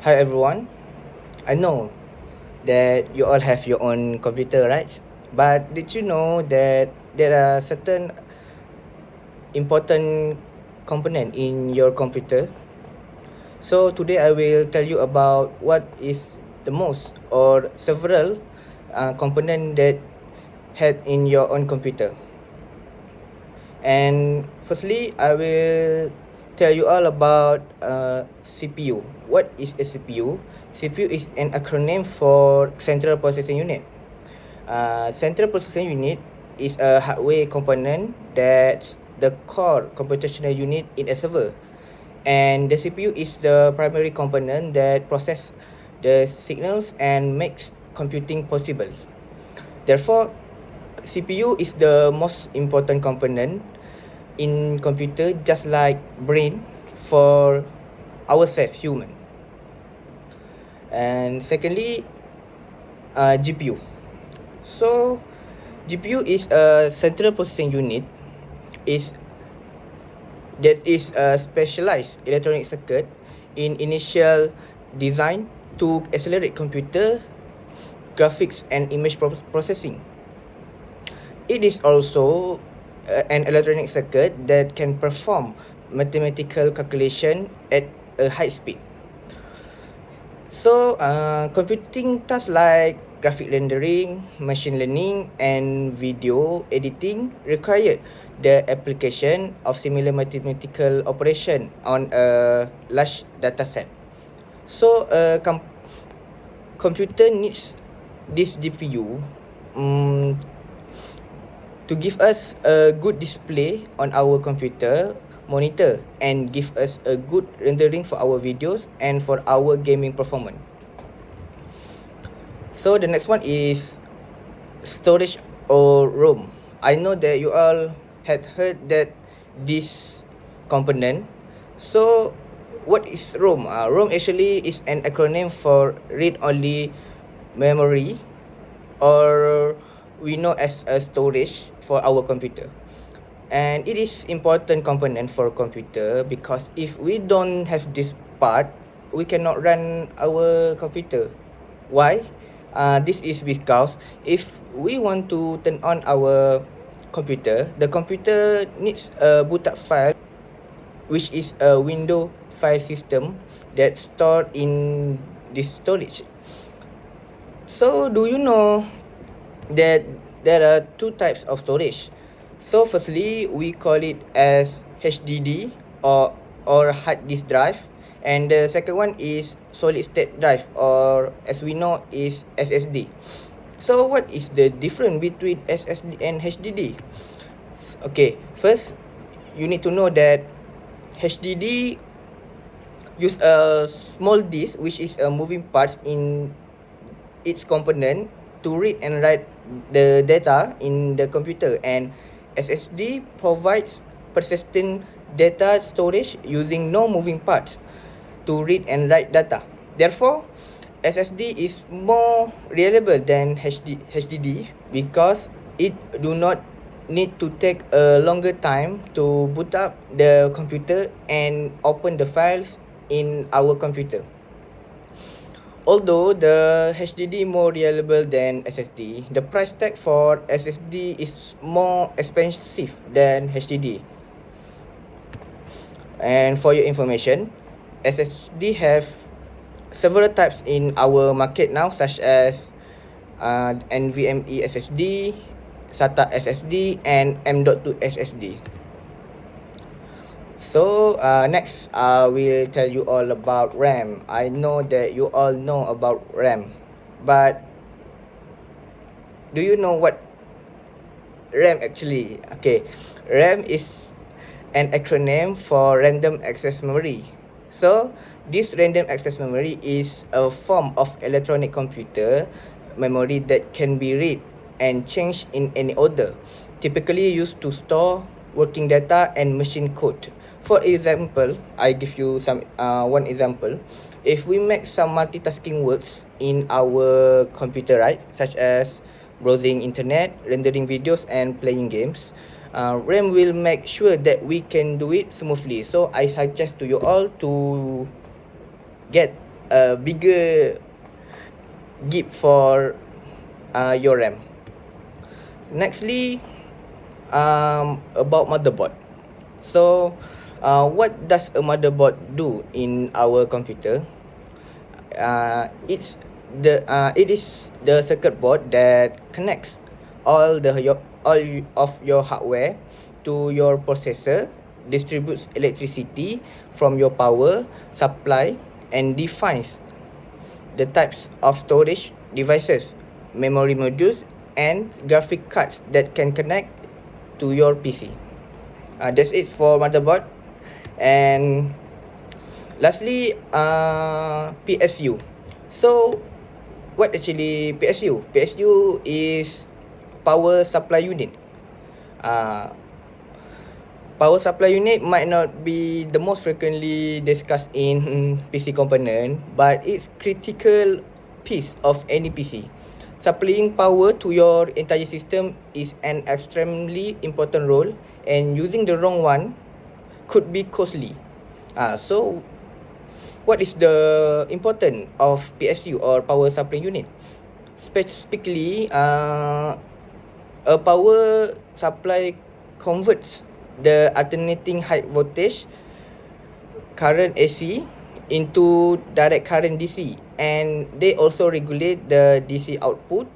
Hi everyone. I know that you all have your own computer, right? But did you know that there are certain important component in your computer? So today I will tell you about what is the most or several component that had in your own computer. And firstly, I will tell you all about CPU. What is a CPU? CPU is an acronym for Central Processing Unit. Central Processing Unit is a hardware component that's the core computational unit in a server. And the CPU is the primary component that process the signals and makes computing possible. Therefore, CPU is the most important component in computer, just like brain for ourselves human. And secondly, GPU. So GPU is a central processing unit is that is a specialized electronic circuit in initial design to accelerate computer graphics and image processing. It is also an electronic circuit that can perform mathematical calculation at a high speed. So, computing tasks like graphic rendering, machine learning, and video editing required the application of similar mathematical operation on a large data set. So, computer needs this GPU to give us a good display on our computer monitor and give us a good rendering for our videos and for our gaming performance. So the next one is storage or ROM. I know that you all had heard that this component. So what is ROM? ROM actually is an acronym for read-only memory, or we know as a storage for our computer. And it is important component for computer because if we don't have this part, we cannot run our computer. Why? This is because if we want to turn on our computer, the computer needs a boot up file, which is a window file system that stored in this storage. So do you know that there are two types of storage? So firstly, we call it as HDD or hard disk drive, and the second one is solid state drive, or as we know is SSD. So what is the difference between SSD and HDD? Okay, first you need to know that HDD use a small disk, which is a moving parts in its component to read and write the data in the computer, and SSD provides persistent data storage using no moving parts to read and write data. Therefore, SSD is more reliable than HDD because it do not need to take a longer time to boot up the computer and open the files in our computer. Although the HDD more reliable than SSD, the price tag for SSD is more expensive than HDD. And for your information, SSD have several types in our market now, such as NVMe SSD, SATA SSD, and M.2 SSD. So next I will tell you all about RAM. I know that you all know about RAM, but do you know what RAM actually? Okay, RAM is an acronym for random access memory. So this random access memory is a form of electronic computer memory that can be read and changed in any order, typically used to store working data and machine code. For example, I give you some one example. If we make some multitasking works in our computer, right, such as browsing internet, rendering videos, and playing games, RAM will make sure that we can do it smoothly. So I suggest to you all to get a bigger gig for your RAM. Nextly, about motherboard. So, what does a motherboard do in our computer? It is the circuit board that connects all of your hardware to your processor, distributes electricity from your power supply, and defines the types of storage devices, memory modules, and graphic cards that can connect to your PC. That's it for motherboard. And lastly, PSU. So, what actually PSU? PSU is power supply unit. Power supply unit might not be the most frequently discussed in PC component, but it's critical piece of any PC. Supplying power to your entire system is an extremely important role, and using the wrong one could be costly. So what is the importance of PSU or power supply unit? Specifically, a power supply converts the alternating high voltage current AC into direct current DC, and they also regulate the DC output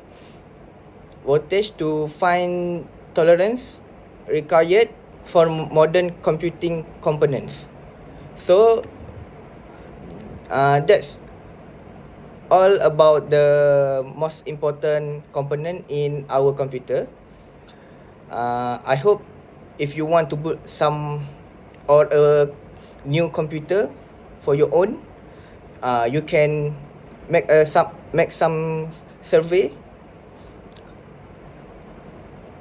voltage to find tolerance required for modern computing components. So that's all about the most important component in our computer. I hope if you want to put some or a new computer for your own, you can make some survey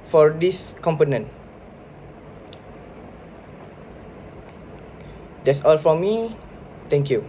for this component. That's all from me. Thank you.